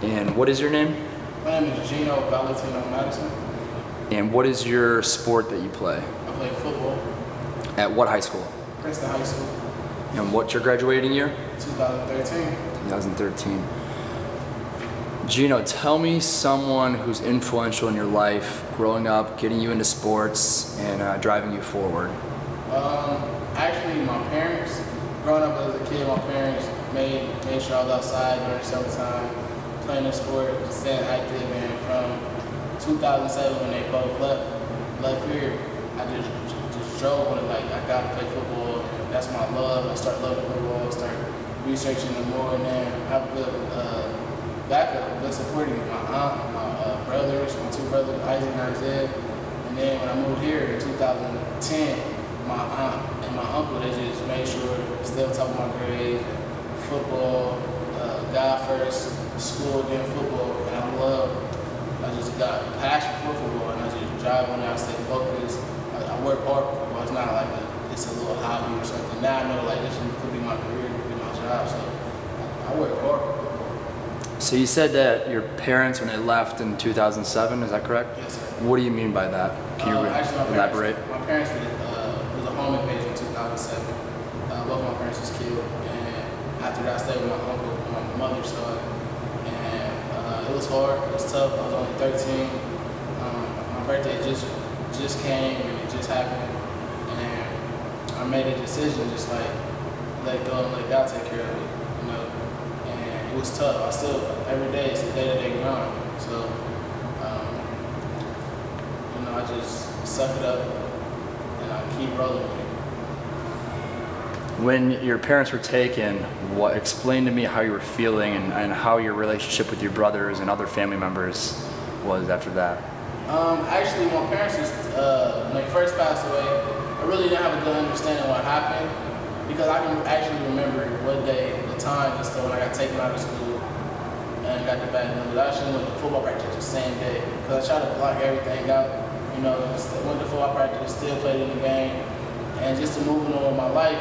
And what is your name? My name is Geno Madison. And what is your sport that you play? I play football. At what high school? Princeton High School. And what's your graduating year? 2013. 2013. Geno, tell me someone who's influential in your life, growing up, getting you into sports, and driving you forward. Actually, my parents. Growing up as a kid, my parents made sure I was outside during the summertime, playing the sport, staying active. And from 2007, when they both left here, I just drove on it. Like, I got to play football. That's my love. I started loving football. Started researching it more, and then I have a good backup, good supporting my aunt, my brothers, my two brothers, Isaac and Isaiah. And then when I moved here in 2010, my aunt and my uncle, they just made sure to stay on top of my grades, football, God first, school, then football. And I just got passion for football, and I just drive on it. I stay focused. I work hard for football. It's not like it's a little hobby or something. Now I know like this could be my career, could be my job. So I work hard for football. So you said that your parents, when they left in 2007, is that correct? Yes, sir. What do you mean by that? Can you elaborate? My parents was a home invasion in 2007. Both my parents was killed, and after that I stayed with my uncle on my mother's side. And it was hard, it was tough. I was only 13. My birthday just came and it just happened. And I made a decision, just like let go and let God take care of it, you know. And it was tough. I still, every day, it's a day-to-day grind. So, you know, I just suck it up and I keep rolling with it. When your parents were taken, explain to me how you were feeling and how your relationship with your brothers and other family members was after that. Actually, my parents when they first passed away, I really didn't have a good understanding of what happened, because I can actually remember what day, the time, just when I got taken out of school and got the bad news. I actually went to football practice the same day, because I tried to block everything out. You know, went to football practice, still played in the game, and just to move on with my life.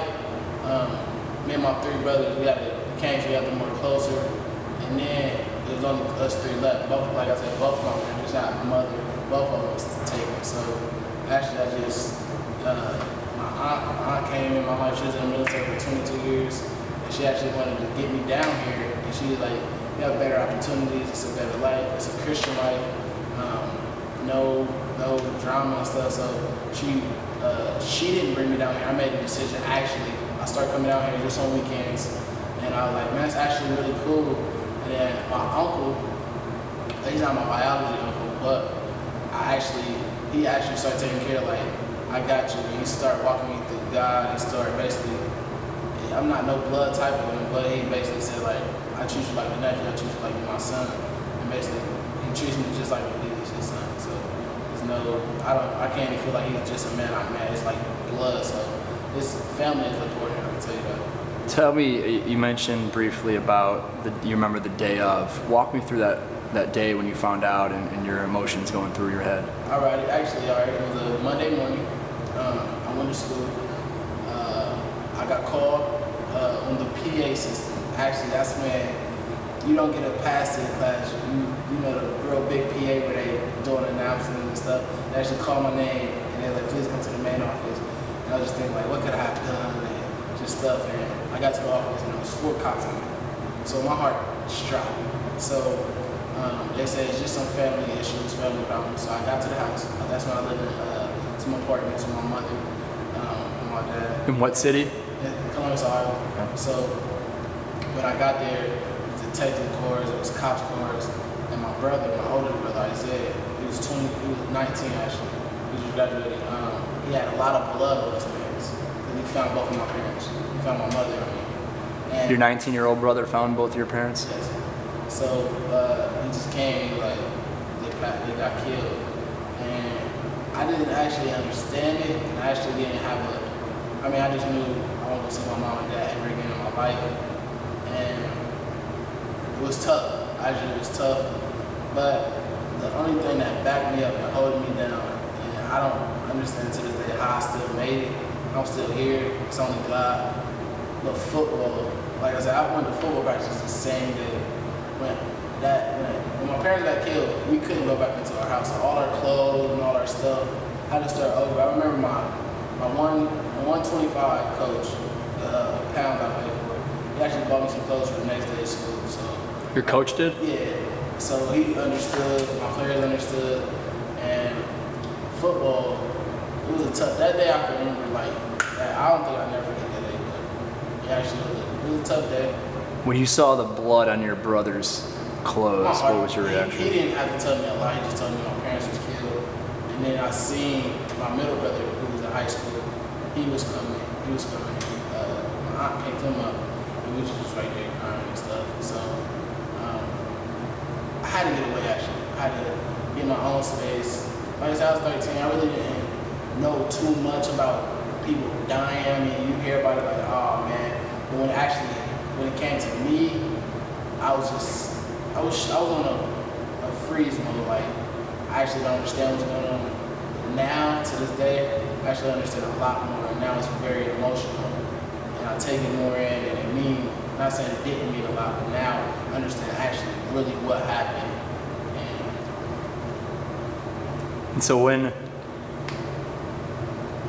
Me and my three brothers, we came together more closer, and then it was only us three left. Both, like I said, both of my parents, not my mother, both of us taken. So actually, my aunt came in my life. She was in the military for 22 years, and she actually wanted to get me down here. And she was like, "You have better opportunities. It's a better life. It's a Christian life. No drama and stuff." So she didn't bring me down here. I made a decision. Actually, I started coming down here just on weekends, and I was like, "Man, it's actually really cool." And then my uncle, he's not my biology uncle, but he actually started taking care of, like, I got you. And he started walking me through God. He started basically, I'm not no blood type of him, but he basically said, like, I treat you like a nephew, I treat you like my son. And basically, he treats me just like he's his son. So there's I can't even feel like he's just a man. I'm mad. It's like blood. So this family is important, I can tell you that. Tell me, you mentioned briefly about you remember the day of. Walk me through that day when you found out and your emotions going through your head. All right, it was a Monday morning. I went to school. I got called on the PA system. Actually, that's when you don't get a pass to the class. You know the real big PA where they doing announcements and stuff. They actually called my name and they're like, "Please come to the main office." And I was just thinking, like, what could I have done and just stuff. And I got to the office and there was 4 cops in there. So my heart dropped. So they said it's just some family issues, family problems. So I got to the house. That's when I lived in some apartments with my mother and my dad. In what city? In Columbus, Ohio. Okay. So when I got there, it was detective cars, it was cops cars, and my brother, my older brother Isaiah, he was 19 actually. He just graduated. He had a lot of blood on his pants. And he found both of my parents. He found my mother. And your 19-year-old brother found both of your parents? Yes. So he just came, like, they got killed. And I didn't actually understand it, and I actually didn't have I just knew I wanted to see my mom and dad ever again in my life. And it was tough. Actually, it was tough. But the only thing that backed me up and holding me down, and I don't understand to this day how I still made it. I'm still here. It's only God. But football, like I said, I went to football practice the same day. when when my parents got killed, we couldn't go back into our house. So all our clothes and all our stuff had to start over. I remember my 125 coach, the pound I played for, he actually bought me some clothes for the next day of school. So your coach did? Yeah. So he understood, my players understood, and football, it was a tough, that day I can remember, like, I don't think I'll never forget that day, but it was a tough day. When you saw the blood on your brother's clothes, what was your reaction? He didn't have to tell me a lot, he just told me my parents was killed. And then I seen my middle brother, who was in high school, he was coming. My aunt picked him up, and we just was right there crying and stuff. So I had to get away actually. I had to get my own space. Like I said, I was 13, I really didn't know too much about people dying. I mean, you hear about it like, oh man. But when it came to me, I was on a freeze mode. Like, I actually don't understand what's going on. But now, to this day, I actually understand a lot more. And now it's very emotional. And I take it more in, and it means, I'm not saying it didn't mean a lot, but now I understand actually really what happened. And so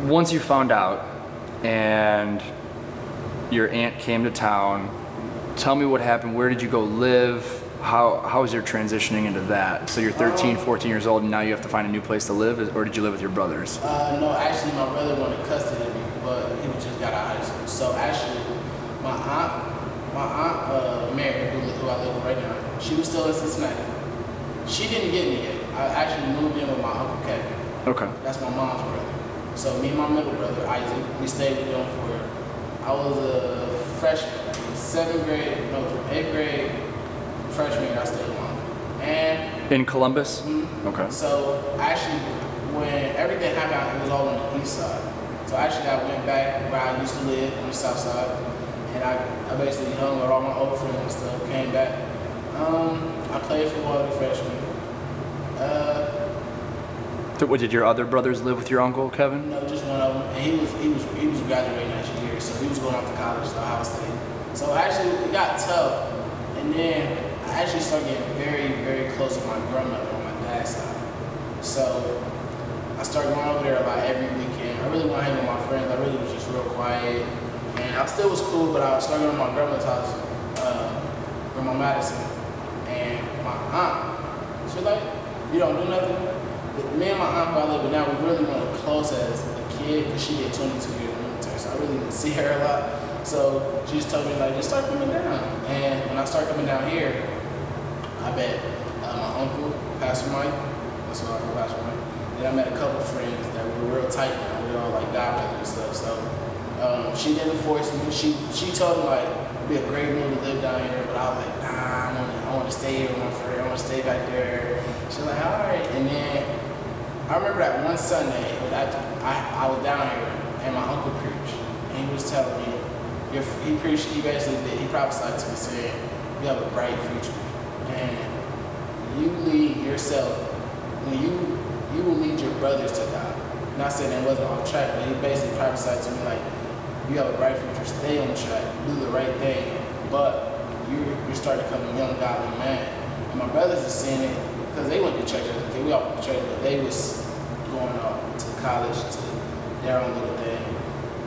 once you found out and your aunt came to town, tell me what happened. Where did you go live? How was your transitioning into that? So you're 13, 14 years old, and now you have to find a new place to live, or did you live with your brothers? No, actually my brother wanted custody of me, but he just got out of high school. So actually, my aunt Mary, who I live with right now, she was still in Cincinnati. She didn't get me yet. I actually moved in with my Uncle Kevin. Okay. That's my mom's brother. So me and my middle brother, Isaac, we stayed with them I was a freshman, 8th grade freshman, I stayed with mom. And in Columbus? Mm-hmm. Okay. So actually, when everything happened, it was all on the east side. So actually I went back where I used to live on the south side, and I basically hung with all my old friends and stuff, came back. I played football as a freshman. What, did your other brothers live with your uncle Kevin? No, just one of them. And he was graduating next year, so he was going off to college, so Ohio State. So actually it got tough, and then I actually started getting very, very close with my grandmother on my dad's side. So I started going over there a lot every weekend. I really wanted to hang with my friends. I really was just real quiet, and I still was cool, but I was starting going to my grandmother's house, Grandma Madison, and my aunt. She was like, "You don't do nothing." Me and my aunt, who I live with now, we really weren't close as a kid because she did 22 years in the military, so I really didn't see her a lot. So she just told me, like, just start coming down. And when I started coming down here, I met my uncle, Pastor Mike. That's who I call Pastor Mike. Then I met a couple friends that were real tight now. We were all like God brothers and stuff. So she didn't force me. She told me, like, it'd be a great move to live down here, but I was like, nah, I want to stay here with my friend. I want to stay back there. She was like, all right. And then I remember that one Sunday, I was down here and my uncle preached, and he was telling me, he prophesied to me saying, you have a bright future, and you lead yourself, when you will lead your brothers to God. Not saying that wasn't on track, but he basically prophesied to me like, you have a bright future, stay on track, do the right thing, but you start to become a young godly man. And my brothers are seeing it, because they went to church as a kid. We all went to church, but they was going off to college, to their own little thing.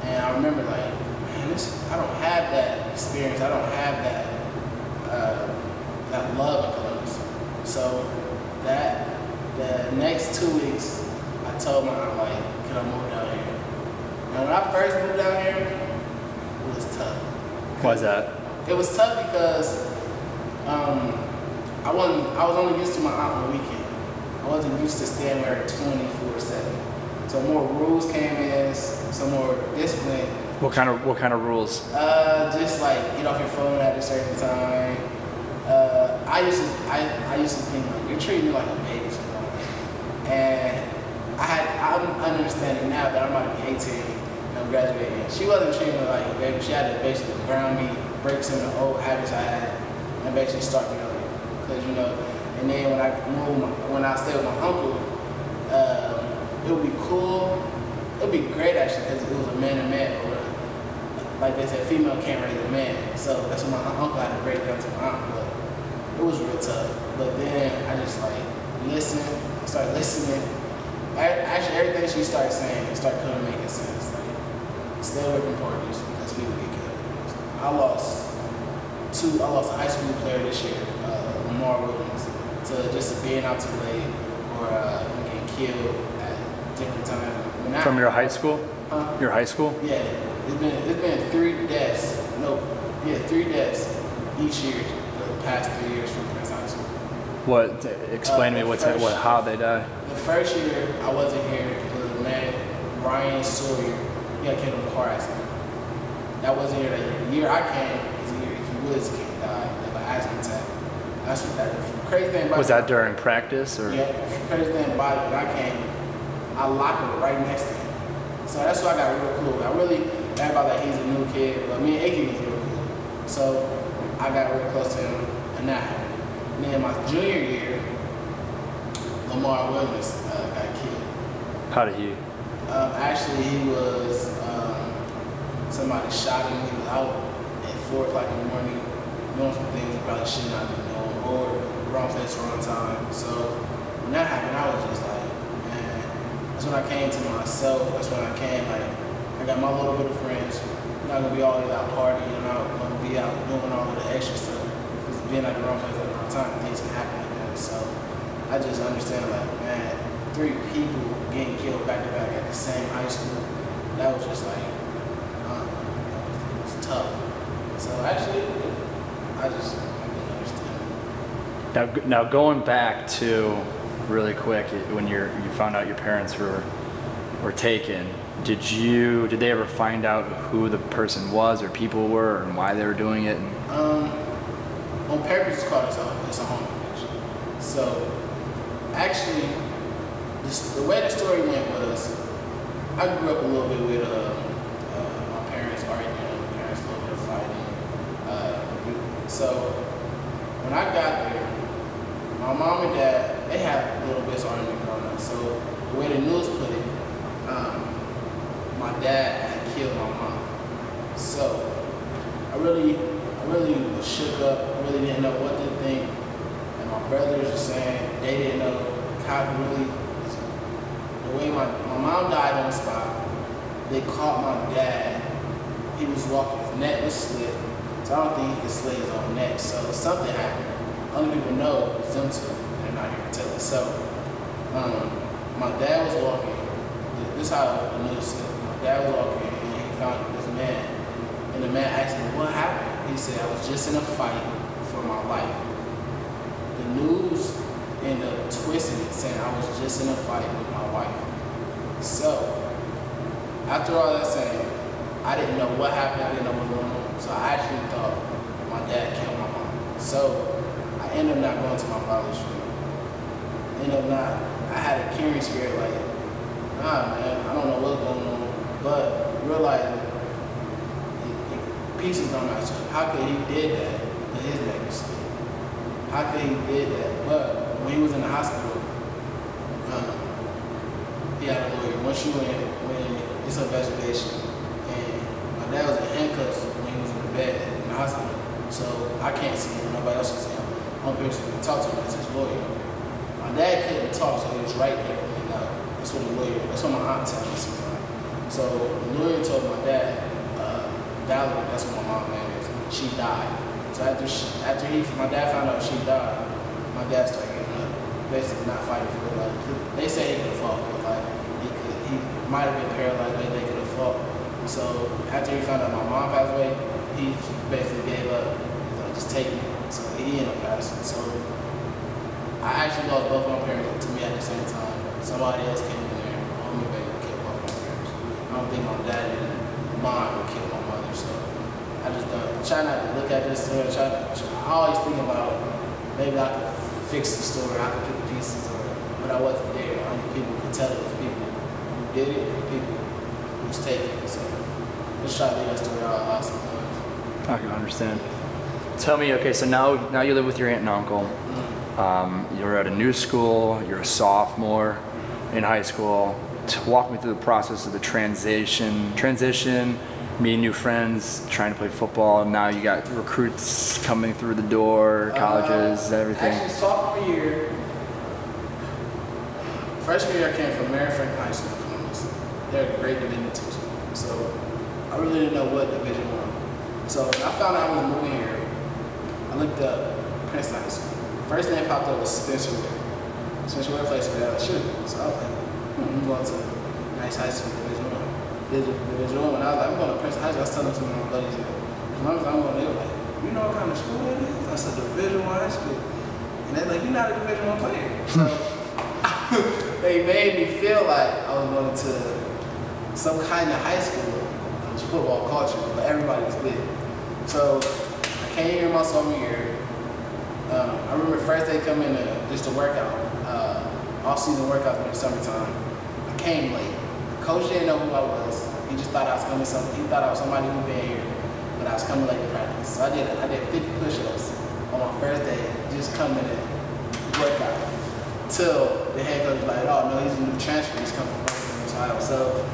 And I remember like, man, I don't have that experience. I don't have that love in Columbus. So the next 2 weeks, I told my aunt, like, can I move down here? And when I first moved down here, it was tough. Why is that? It was tough because I was only used to my aunt on the weekend. I wasn't used to staying there 24/7. So more rules came in, some more discipline. What kind of rules? Just like get off your phone at a certain time. I used to think like you're treating me like a baby sometimes. And I'm understanding now that I'm about to be 18 and I'm graduating. She wasn't treating me like a baby. She had to basically ground me, break some of the old habits I had, and basically start me over. Because and then when I stayed with my uncle, it would be cool. It would be great actually because it was a man and man. Or like they said, female can't raise a man. So that's what my uncle had to break down to my aunt. But it was real tough. But then I just like started listening. Actually, everything she started saying started coming making sense. Like, stay away from parties because people get killed. I lost a high school player this year, Lamar Williams, to just being out too late or getting killed at different times. From your high school? Your high school? Yeah, it's been 3 deaths. No, yeah, 3 deaths each year the past 3 years from Prince High School. What? Explain to me how they died. The first year I wasn't here, the man Ryan Sawyer, he got killed in a car accident. That wasn't here that year. The year I came is the year he Woods died of an asthma attack. That's what that the crazy thing about was that during practice or? Yeah, the crazy thing about it when I came, I locked him right next to him. So that's why I got real cool. I really everybody like he's a new kid, but me and Ike was real cool. So I got real close to him and that happened. And then my junior year, Lamar Williams got killed. How did he? Actually, he was, somebody shot him. He was out at 4 o'clock in the morning doing some things he probably should not be doing, or wrong place, wrong time. So when that happened, I was just like, man, that's when I came to myself. That's when I came, like, I got my little bit of friends. I'm not gonna be always out partying, I'm not gonna be out doing all of the extra stuff. Because being at the wrong place at the wrong time, things can happen like that. So I just understand, like, man, 3 people getting killed back to back at the same high school, that was just like, it was tough. So actually, I didn't understand. Now going back to really quick, when you found out your parents were taken, did they ever find out who the person was or people were and why they were doing it? On purpose, it's called it's a home invasion. So actually, the way the story went was, I grew up a little bit with my parents arguing, my parents a little bit of fighting. So when I got there, my mom and dad, they had a little bit of argument growing up. So the way the news put it, my dad had killed my mom. So I really was shook up, really didn't know what to think. And my brothers were saying they didn't know how really, the way my mom died on the spot, they caught my dad. He was walking, his neck was slit. So I don't think he could slit his own neck. So something happened. Only people know is them two. They're not here to tell us. So my dad was walking. This is how the news said. My dad was walking and he found this man. And the man asked him, what happened? He said, I was just in a fight for my life. The news ended up twisting it, saying I was just in a fight with my wife. So after all that saying, I didn't know what happened. I didn't know what was going on. So I actually thought my dad killed my mom. So I ended up not going to my father's funeral. I had a caring spirit like, nah, man, I don't know what's going on. But realizing pieces don't match up. How could he did that? But his neck was slit. How could he did that? But when he was in the hospital, he had a lawyer. Once you went, when it's an investigation, and my dad was in handcuffs when he was in the bed in the hospital. So I can't see him. Nobody else can see him. Only person who can talk to him is his lawyer. My dad couldn't talk, so he was writing everything out. That's what my aunt tells me sometimes. So the lawyer told my dad, Valerie, that's what my mom's name is, she died. So after my dad found out she died, my dad started getting up, basically not fighting for it. Like, they say he could have fought, but like he might have been paralyzed, but they could have fought. So after he found out my mom passed away, he basically gave up, just take me. So he ended up passing. So I actually lost both my parents to me at the same time. Somebody else came in there, homie baby killed both my parents. I don't think my dad and mom would kill my mother. So I just try not to look at this story. I always think about maybe I could fix the story, I could put the pieces, but I wasn't there. Only people could tell it was people who did it and people who was taking it. So just try to leave that story out sometimes. I can understand. Tell me, okay, so now you live with your aunt and uncle. Mm-hmm. You're at a new school. You're a sophomore in high school. Walk me through the process of the transition meeting new friends, trying to play football. Now you got recruits coming through the door, colleges, everything. Actually, sophomore year, freshman year I came from Mary Franklin High School. They're a great Division II school. So I really didn't know what Division I. So when I found out I was moving here, I looked up Princeton High School. First name popped up was Spencer Ware. Spencer Ware plays for LSU. So I was like, I'm going to a nice high school, Division I. Division I. When I was like, I'm going to Princeton High school, I was telling some of my buddies, when I was going, they were like, you know what kind of school it is? I said, Division I high school. And they're like, you're not a Division I player. So they made me feel like I was going to some kind of high school. It was football culture, but everybody was big. So I came here my sophomore year. I remember first day coming to just to work out, off-season workout in the summertime. I came late. Coach didn't know who I was. He just thought I was coming he thought I was somebody who been here, but I was coming late to practice. So I did 50 push-ups on my first day, just coming in workout. Till the head coach was like, oh no, he's a new transfer. He's coming from Ohio. So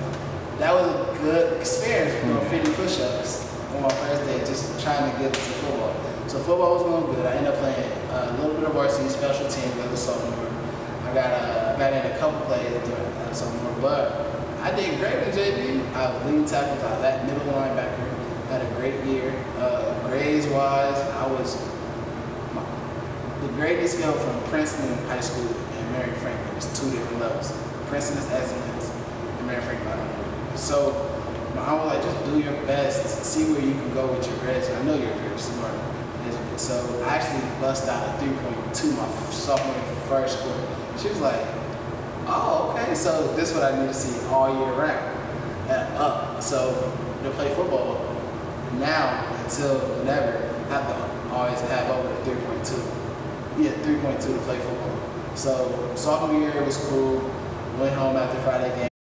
that was a good experience, doing 50 push-ups on my first day, just trying to get into football. So football was going good. I ended up playing a little bit of varsity special teams as a sophomore. I got in a couple plays during that sophomore, but I did great with JV. I was leading tackles, I was that middle linebacker. Had a great year. Grades-wise, I was the grading scale from Princeton High School and Mary Franklin is 2 different levels. Princeton is excellence, and Mary Franklin I don't know. So I was like, just do your best, see where you can go with your grades. I know you're very smart. So I actually bust out a 3.2 my sophomore first quarter. She was like, oh, okay, so this is what I need to see all year round. So to play football, now until never, have to always have over the 3.2. Yeah, 3.2 to play football. So sophomore year was cool. Went home after Friday game.